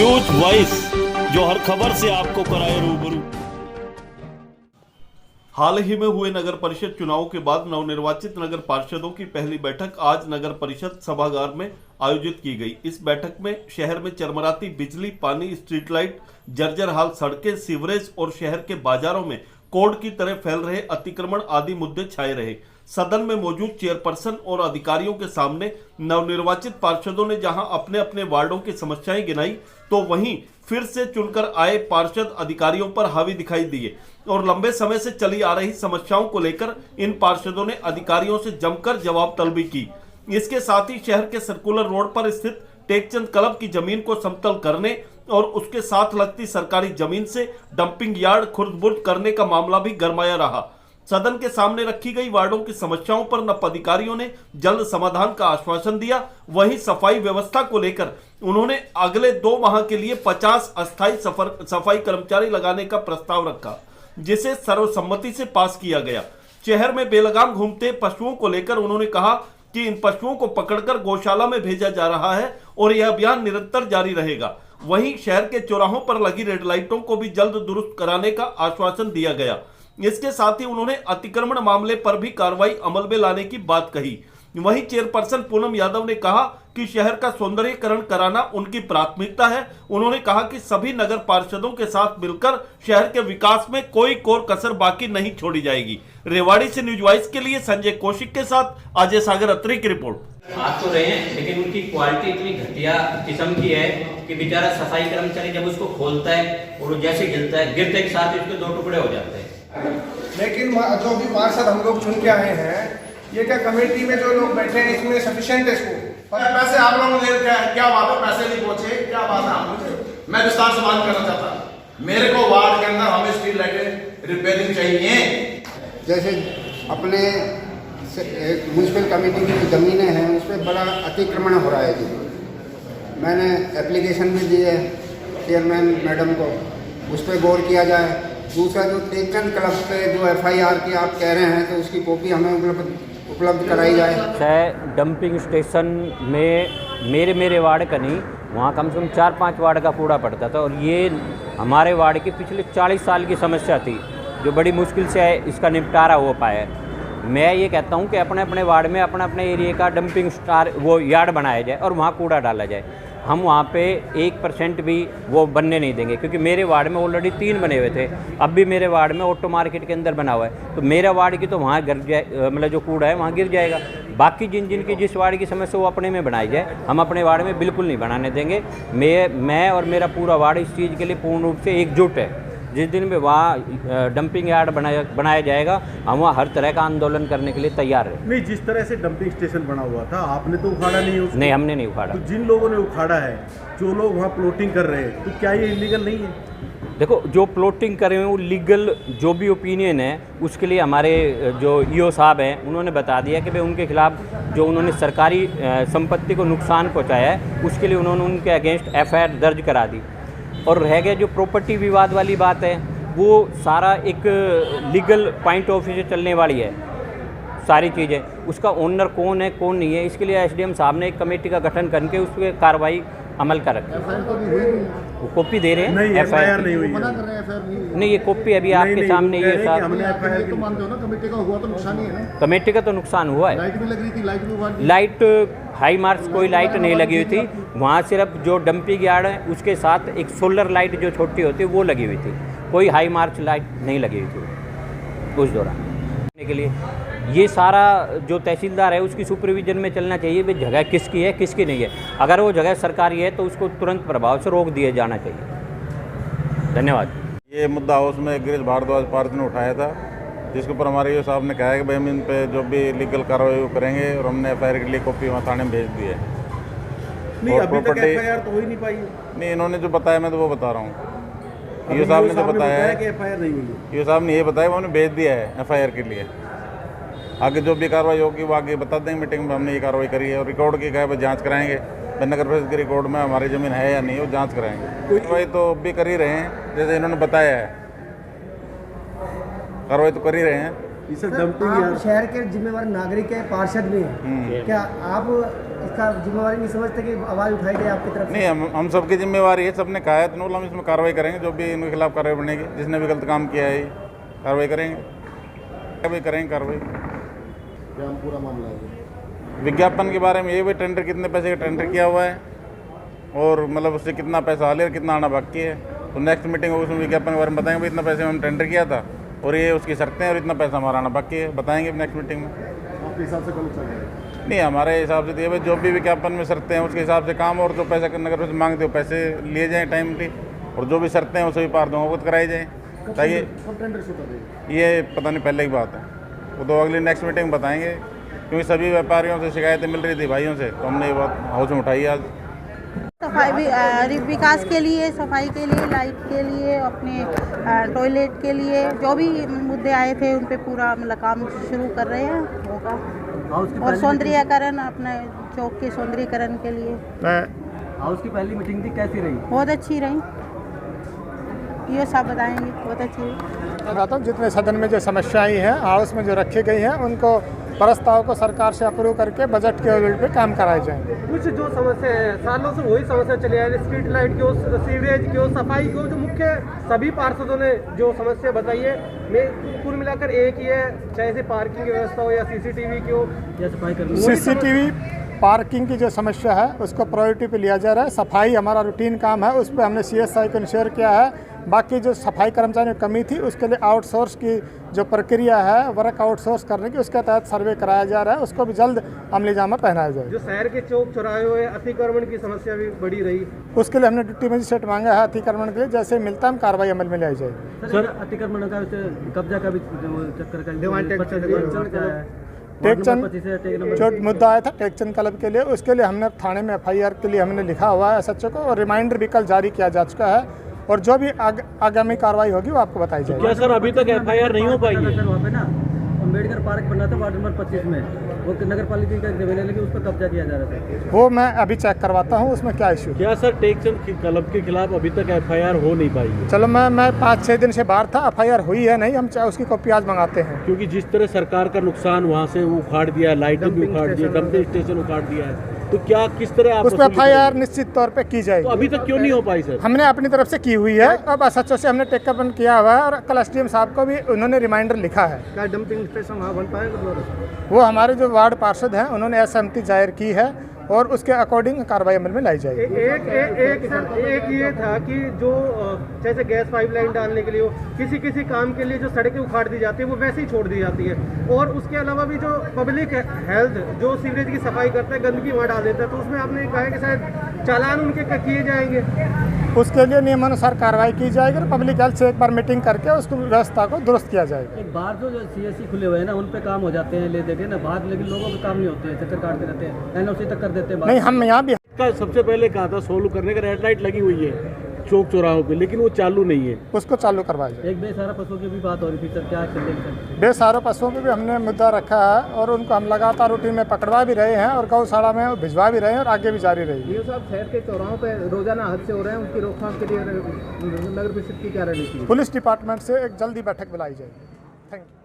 News voice, जो हर खबर से आपको कराए रूबरू। हाल ही में हुए नगर परिषद चुनाव के बाद नवनिर्वाचित नगर पार्षदों की पहली बैठक आज नगर परिषद सभागार में आयोजित की गई। इस बैठक में शहर में चरमराती बिजली, पानी, स्ट्रीट लाइट, जर्जर हाल सड़कें, सीवरेज और शहर के बाजारों में कोड की तरह फैल रहे अतिक्रमण आदि मुद्दे छाए रहे। सदन में मौजूद चेयरपर्सन और अधिकारियों के सामने नवनिर्वाचित पार्षदों ने जहां अपने अपने वार्डों की समस्याएं गिनाई, तो वहीं फिर से चुनकर आए पार्षद अधिकारियों पर हावी दिखाई दिए और लंबे समय से चली आ रही समस्याओं को लेकर इन पार्षदों ने अधिकारियों से जमकर जवाब तलबी की। इसके साथ ही शहर के सर्कुलर रोड पर स्थित टेकचंद क्लब की जमीन को समतल करने और उसके साथ लगती सरकारी जमीन से डंपिंग यार्ड खुर्द-बुर्द करने का मामला भी गरमाया रहा। सदन के सामने रखी गई वार्डों की समस्याओं पर नप अधिकारियों ने जल्द समाधान का आश्वासन दिया। वहीं सफाई व्यवस्था को लेकर उन्होंने अगले 2 माह के लिए 50 अस्थायी सफाई कर्मचारी लगाने का प्रस्ताव रखा, जिसे सर्वसम्मति से पास किया गया। शहर में बेलगाम घूमते पशुओं को लेकर उन्होंने कहा कि इन पशुओं को पकड़कर गौशाला में भेजा जा रहा है और यह अभियान निरंतर जारी रहेगा। वहीं शहर के चौराहों पर लगी रेड लाइटों को भी जल्द दुरुस्त कराने का आश्वासन दिया गया। इसके साथ ही उन्होंने अतिक्रमण मामले पर भी कार्रवाई अमल में लाने की बात कही। वहीं चेयरपर्सन पूनम यादव ने कहा कि शहर का सौंदर्यीकरण कराना उनकी प्राथमिकता है। उन्होंने कहा कि सभी नगर पार्षदों के साथ मिलकर शहर के विकास में कोई कोर कसर बाकी नहीं छोड़ी जाएगी। रेवाड़ी से न्यूज वॉइस के लिए संजय कौशिक के साथ अजय सागर अत्री की रिपोर्ट। आ तो रहे हैं, लेकिन उनकी क्वालिटी इतनी घटिया किस्म की है कि बेचारा सफाई कर्मचारी जब उसको खोलता है और जैसे गिरता है, गिरते के साथ उसके 2 टुकड़े हो जाते हैं। लेकिन जो भी पार्षद हम लोग चुन के आए हैं, ये क्या कमेटी में जो लोग बैठे हैं इसमें सफिशिएंट है इसको? पैसे आप लोगों ने क्या बात है, पैसे नहीं पहुंचे, क्या बात है? आप मैं विस्तार से बात करना चाहता। मेरे को वार्ड के अंदर हमें स्ट्रीट लाइटें रिपेयरिंग चाहिए। जैसे अपने म्यूनसिपल कमेटी की ज़मीनें हैं उस पर बड़ा अतिक्रमण हो रहा है जी। मैंने एप्लीकेशन भी दी है चेयरमैन मैडम को, उस पर गौर किया जाए। दूसरा जो टेकचंद क्लब पे जो FIR की आप कह रहे हैं, तो उसकी कॉपी हमें उपलब्ध कराई जाए। चाहे डंपिंग स्टेशन में मेरे वार्ड का नहीं, वहाँ कम से कम 4-5 वार्ड का कूड़ा पड़ता था और ये हमारे वार्ड की पिछले 40 साल की समस्या थी, जो बड़ी मुश्किल से इसका निपटारा हो पाया है। मैं ये कहता हूँ कि अपने अपने वार्ड में अपने एरिया का डंपिंग यार्ड बनाया जाए और वहाँ कूड़ा डाला जाए। हम वहाँ पे 1% भी वो बनने नहीं देंगे, क्योंकि मेरे वार्ड में ऑलरेडी 3 बने हुए थे। अब भी मेरे वार्ड में ऑटो मार्केट के अंदर बना हुआ है, तो मेरा वार्ड की तो वहाँ गिर जाए, मतलब जो कूड़ा है वहाँ गिर जाएगा। बाकी जिनकी जिस वार्ड की समस्या वो अपने में बनाई जाए, हम अपने वार्ड में बिल्कुल नहीं बनाने देंगे। मैं और मेरा पूरा वार्ड इस चीज़ के लिए पूर्ण रूप से एकजुट है। जिस दिन भी वहाँ डंपिंग यार्ड बनाया जाएगा, हम वहाँ हर तरह का आंदोलन करने के लिए तैयार है। नहीं, जिस तरह से डंपिंग स्टेशन बना हुआ था, आपने तो उखाड़ा नहीं उसको? नहीं, हमने नहीं उखाड़ा। तो जिन लोगों ने उखाड़ा है, जो लोग वहाँ प्लॉटिंग कर रहे हैं, तो क्या ये इलीगल नहीं है? देखो, जो प्लॉटिंग कर रहे हैं वो लीगल, जो भी ओपिनियन है उसके लिए हमारे जो EO साहब हैं उन्होंने बता दिया कि भाई उनके खिलाफ जो उन्होंने सरकारी संपत्ति को नुकसान पहुँचाया है, उसके लिए उन्होंने उनके अगेंस्ट FIR दर्ज करा दी। और रह गया जो प्रॉपर्टी विवाद वाली बात है, वो सारा एक लीगल पॉइंट ऑफ व्यू से चलने वाली है सारी चीज़ें। उसका ओनर कौन है कौन नहीं है, इसके लिए SDM साहब ने एक कमेटी का गठन करके उस पर कार्रवाई अमल कर रखी है। वो कॉपी दे रहे हैं। नहीं, FIR नहीं हुई है। नहीं, ये कॉपी अभी आपके सामने ये साहब हमने FIR तो मानते हो ना, कमेटी का हुआ तो नुकसान ही है ना? कमेटी का तो नुकसान हुआ है। लाइट भी लग रही थी, लाइट भी लाइट हाई मार्क्स कोई लाइट नहीं लगी हुई थी वहाँ। सिर्फ जो डंपिंग यार्ड है उसके साथ एक सोलर लाइट जो छोटी होती है वो लगी हुई थी, कोई हाई मार्क्स लाइट नहीं लगी हुई थी उस दौरान। के लिए ये सारा जो तहसीलदार है उसकी सुपरविजन में चलना चाहिए, भाई जगह किसकी है किसकी नहीं है। अगर वो जगह सरकारी है तो उसको तुरंत प्रभाव से रोक दिया जाना चाहिए। धन्यवाद। ये मुद्दा हाउस में गिरीश भारद्वाज पार्षद ने उठाया था, जिसके ऊपर हमारे EO साहब ने कहा है कि भाई हम इन पे जो भी लीगल कार्रवाई वो करेंगे और हमने FIR के लिए कॉपी वहाँ थाने में भेज दी है। नहीं, अभी तक FIR तो हो ही नहीं पाई। नहीं, इन्होंने जो बताया मैं तो वो बता रहा हूँ। EO साहब ने जो बताया है कि FIR नहीं हुई। EO साहब ने ये बताया, उन्होंने भेज दिया है FIR के लिए। आगे जो भी कार्रवाई होगी वो आगे बता देंगे मीटिंग में, हमने ये कार्रवाई करी है और रिकॉर्ड की गए जांच कराएंगे। नगर परिषद के रिकॉर्ड में हमारी ज़मीन है या नहीं, वो जांच कराएंगे। कार्रवाई तो भी कर ही रहे हैं, जैसे इन्होंने बताया है, कार्रवाई तो कर ही रहे हैं। आप शहर के जिम्मेवार नागरिक है, पार्षद भी हैं, क्या आप इसका जिम्मेवारी नहीं समझते कि आवाज़ उठाई जाए आपकी तरफ से? नहीं, हम सबकी जिम्मेवारी है, सबने कहा है तो हम इसमें कार्रवाई करेंगे। जो भी इनके खिलाफ कार्रवाई बनेगी, जिसने भी गलत काम किया है कार्रवाई करेंगे कार्रवाई। क्या पूरा मामला है? विज्ञापन के बारे में ये भी टेंडर कितने पैसे का टेंडर किया हुआ है और मतलब उससे कितना पैसा आ लिया और कितना आना बाकी है। तो नेक्स्ट मीटिंग होगी, उसमें विज्ञापन के बारे में बताएंगे भाई इतना पैसे में हम टेंडर किया था और ये उसकी शर्तें और इतना पैसा हमारा आना बाकी है, बताएंगे नेक्स्ट मीटिंग में। आपके हिसाब से कब चल रहा है? नहीं, हमारे हिसाब से तो ये भाई जो भी विज्ञापन में शर्तें हैं उसके हिसाब से काम, और जो पैसा नगर परिषद मांगते हो पैसे लिए जाएँ टाइमली, और जो भी शर्तें हैं उसे भी पारदर्शिता कराई जाए ताकि कब टेंडर शुरू कर देंगे? ये पता नहीं, पहले की बात है, वो तो अगली नेक्स्ट मीटिंग में बताएंगे। क्योंकि सभी व्यापारियों से शिकायतें मिल रही थी भाइयों से, तो हमने ये बात हाउस में उठाई आज। सफाई विकास के लिए, सफाई के लिए, लाइट के लिए, अपने टॉयलेट के लिए जो भी मुद्दे आए थे उन पे पूरा मतलब काम शुरू कर रहे हैं, होगा। और सौंदर्यीकरण, अपने चौक के सौंदर्यीकरण के लिए। हाउस की पहली मीटिंग थी, कैसी रही? बहुत अच्छी रही, ये सब बताएंगे, बहुत अच्छी रही। बताता हूँ, जितने सदन में जो समस्याएं हैं हाउस में जो रखी गई हैं उनको प्रस्ताव को सरकार से अप्रूव करके बजट के लेवल पे काम कराए जाएंगे। कुछ जो समस्या है सालों से वही समस्या चली आ रही है, स्ट्रीट लाइट की हो, सीवरेज की हो, सफाई की हो, जो मुख्य सभी पार्षदों ने जो समस्या बताई है, मैं कुल मिलाकर एक ही है, चाहे से पार्किंग की व्यवस्था हो या सीसीटीवी की हो या सफाई करनी। सीसीटीवी पार्किंग की जो समस्या है उसको प्रायोरिटी पे लिया जा रहा है। सफाई हमारा रूटीन काम है, उस पर हमने CSI को इंश्योर किया है। बाकी जो सफाई कर्मचारियों की कमी थी उसके लिए आउटसोर्स की जो प्रक्रिया है, वर्क आउटसोर्स करने की, उसके तहत सर्वे कराया जा रहा है, उसको भी जल्द अमली जामा पहनाया जाए। जो शहर के चौक चौराहे हुए अतिक्रमण की समस्या भी बड़ी रही, उसके लिए हमने डिप्टी मजिस्ट्रेट मांगा है। अतिक्रमण के लिए जैसे मिलता है हम कार्रवाई अमल में लाई जाएगी। सर अतिक्रमण का कब्जा का भी चक्कर का टेकचंद जो मुद्दा आया था टेकचंद क्लब के लिए, उसके लिए हमने थाने में FIR के लिए हमने लिखा हुआ है SHO को, और रिमाइंडर भी कल जारी किया जा चुका है, और जो भी आगामी कार्रवाई होगी वो आपको बताई जाएगी। क्या सर अभी तक FIR नहीं हो पाई है? सर वहाँ पे ना अम्बेडकर पार्क बना था वार्ड नंबर 25 में, वो नगर पालिका का जमीन है लेकिन उस पर कब्जा किया जा रहा था। वो मैं अभी चेक करवाता हूँ उसमें क्या इशू। क्या सर टेकचंद क्लब के खिलाफ अभी तक FIR हो नहीं पाई है? चलो मैं 5-6 दिन से बाहर था, FIR हुई है नहीं, हम उसकी कॉपी आज मंगाते हैं। क्योंकि जिस तरह सरकार का नुकसान वहाँ से उखाड़ दिया, लाइटें भी उखाड़ दी, डंपिंग स्टेशन उखाड़ दिया है, तो क्या किस तरह आप उस पर FIR निश्चित तौर पे की जाएगी। तो अभी तक क्यों नहीं हो पाई सर? हमने अपनी तरफ से की हुई है, अब SHO से हमने टेकअप किया हुआ है, और कल SDM साहब को भी उन्होंने रिमाइंडर लिखा है। क्या डंपिंग स्टेशन वहाँ बन पाएगा? वो हमारे जो वार्ड पार्षद हैं उन्होंने असहमति जाहिर की है, और उसके अकॉर्डिंग कार्रवाई अमल में लाई जाएगी। एक ये था कि जो जैसे गैस पाइपलाइन डालने के लिए हो, किसी काम के लिए जो सड़कें उखाड़ दी जाती है वो वैसे ही छोड़ दी जाती है, और उसके अलावा भी जो पब्लिक हेल्थ जो सीवरेज की सफाई करता है गंदगी वहाँ डाल देता है, तो उसमें आपने कहा है कि शायद चालान उनके किए जाएंगे। उसके लिए नियमानुसार कार्रवाई की जाएगी, और पब्लिक हेल्थ से एक बार मीटिंग करके उसको व्यवस्था को दुरुस्त किया जाएगा। एक बार जो CSC खुले हुए हैं ना, उन पे काम हो जाते हैं, ले देते हैं ना बाहर, लेकिन लोगों पे काम नहीं होते हैं, चक्कर काटते रहते हैं, NOC तक कर देते हैं। नहीं, हम यहाँ भी सबसे पहले कहा था सोल्व करने का, रेड लाइट लगी हुई है चौक चौराहों पे, लेकिन वो चालू नहीं है, उसको चालू करवाया जाए। एक बेसहारा पशुओं की भी बात हो रही थी सर, क्या चलेगा? बेसहारा पशुओं पे भी हमने मुद्दा रखा है, और उनको हम लगातार रूटीन में पकड़वा भी रहे हैं, और गौशाला में भिजवा भी रहे हैं, और आगे भी जारी रहेगी। ये साहब शहर के चौराहों पे रोजाना हादसे हो रहे हैं, उनकी रोकथाम के लिए नगर परिषद की क्या रणनीति है? पुलिस डिपार्टमेंट से एक जल्दी बैठक बुलाई जाएगी। Thank you.